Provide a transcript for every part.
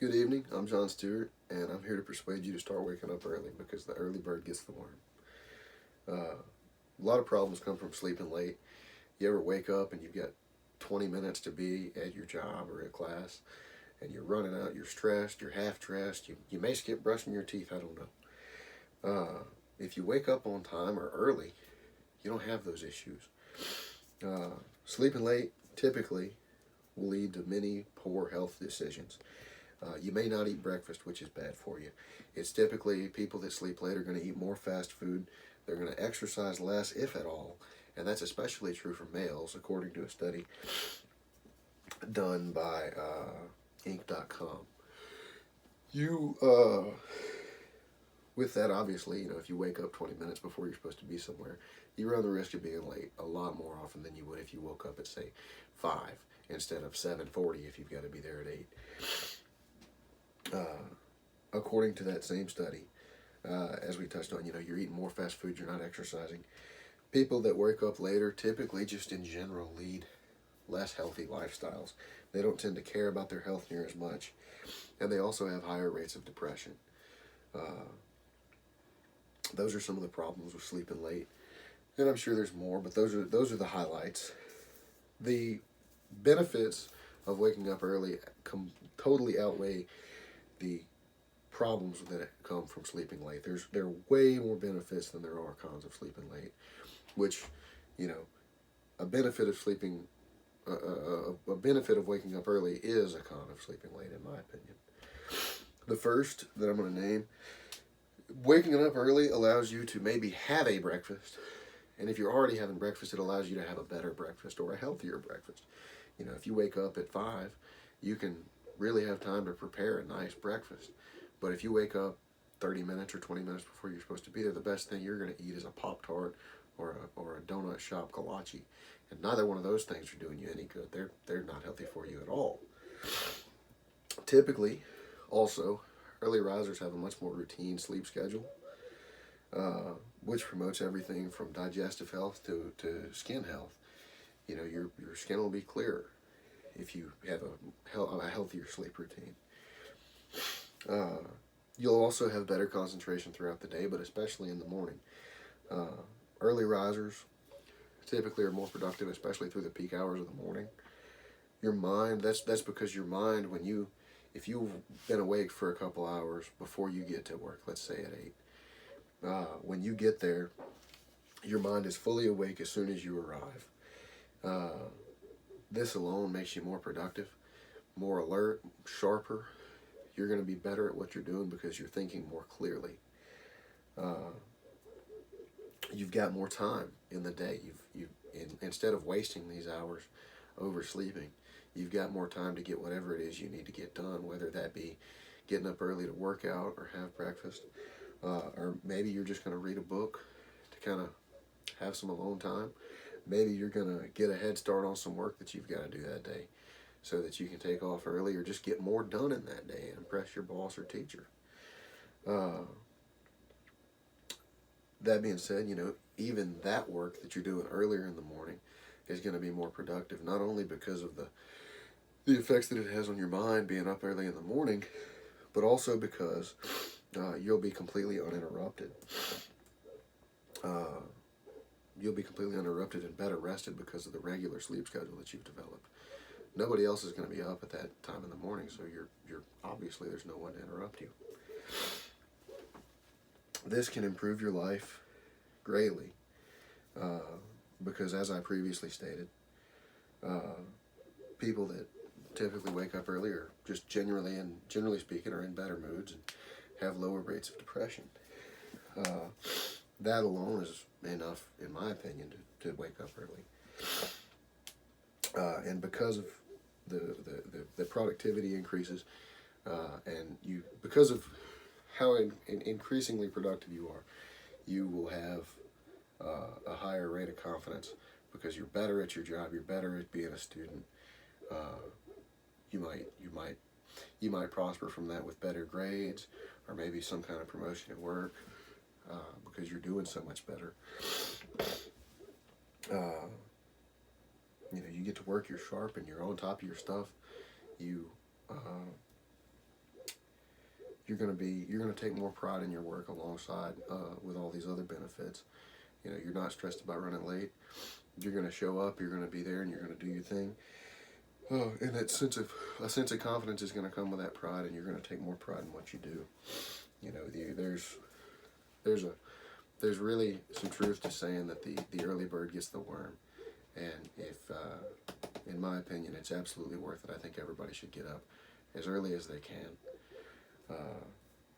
Good evening. I'm John Stewart, and I'm here to persuade you to start waking up early because the early bird gets the worm. A lot of problems come from sleeping late. You ever wake up and you've got 20 minutes to be at your job or at class, and you're running out, you're stressed, you're half dressed, you may skip brushing your teeth, I don't know. If you wake up on time or early, you don't have those issues. Sleeping late typically will lead to many poor health decisions. You may not eat breakfast, which is bad for you. It's typically people that sleep late are going to eat more fast food. They're going to exercise less, if at all. And that's especially true for males, according to a study done by Inc.com. With that, obviously, if you wake up 20 minutes before you're supposed to be somewhere, you run the risk of being late a lot more often than you would if you woke up at, say, 5 instead of 7:40 if you've got to be there at 8. According to that same study, as we touched on, you're eating more fast food, you're not exercising. People that wake up later typically, just in general, lead less healthy lifestyles. They don't tend to care about their health near as much, and they also have higher rates of depression. Those are some of the problems with sleeping late, and I'm sure there's more, but those are the highlights. The benefits of waking up early totally outweigh the problems that come from sleeping late. There are way more benefits than there are cons of sleeping late, which, a benefit of sleeping, a benefit of waking up early is a con of sleeping late, in my opinion. The first that I'm going to name, waking up early allows you to maybe have a breakfast, and if you're already having breakfast, it allows you to have a better breakfast or a healthier breakfast. If you wake up at 5, you can really have time to prepare a nice breakfast. But if you wake up 30 minutes or 20 minutes before you're supposed to be there, the best thing you're going to eat is a Pop-Tart or a donut shop kolache. And neither one of those things are doing you any good. They're not healthy for you at all. Typically, also, early risers have a much more routine sleep schedule, which promotes everything from digestive health to skin health. Your skin will be clearer if you have a healthier sleep routine. You'll also have better concentration throughout the day, but especially in the morning. Early risers typically are more productive, especially through the peak hours of the morning. Your mind, that's because your mind, if you've been awake for a couple hours before you get to work, let's say at 8, when you get there, your mind is fully awake as soon as you arrive. This alone makes you more productive, more alert, sharper. You're going to be better at what you're doing because you're thinking more clearly. You've got more time in the day. Instead of wasting these hours oversleeping, you've got more time to get whatever it is you need to get done, whether that be getting up early to work out or have breakfast, or maybe you're just going to read a book to kind of have some alone time. Maybe you're going to get a head start on some work that you've got to do that day so that you can take off early or just get more done in that day and impress your boss or teacher. That being said, even that work that you're doing earlier in the morning is going to be more productive, not only because of the effects that it has on your mind being up early in the morning, but also because you'll be completely uninterrupted. You'll be completely uninterrupted and better rested because of the regular sleep schedule that you've developed. Nobody else is going to be up at that time in the morning, so you're obviously there's no one to interrupt you. This can improve your life greatly because, as I previously stated, people that typically wake up earlier just generally speaking, are in better moods and have lower rates of depression. That alone is enough, in my opinion, to wake up early. And because of the productivity increases, and because of how increasingly productive you are, you will have a higher rate of confidence because you're better at your job, you're better at being a student. You might prosper from that with better grades or maybe some kind of promotion at work because you're doing so much better. You get to work, you're sharp, and you're on top of your stuff. You you're gonna take more pride in your work alongside with all these other benefits. You know, you're not stressed about running late. You're gonna show up. You're gonna be there, and you're gonna do your thing. And that sense of confidence is gonna come with that pride, and you're gonna take more pride in what you do. You know, there's a there's really some truth to saying that the early bird gets the worm, and if in my opinion, it's absolutely worth it. I think everybody should get up as early as they can.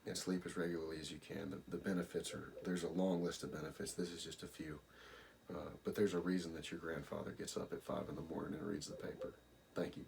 And sleep as regularly as you can. The benefits there's a long list of benefits. This is just a few. But there's a reason that your grandfather gets up at 5 in the morning and reads the paper. Thank you.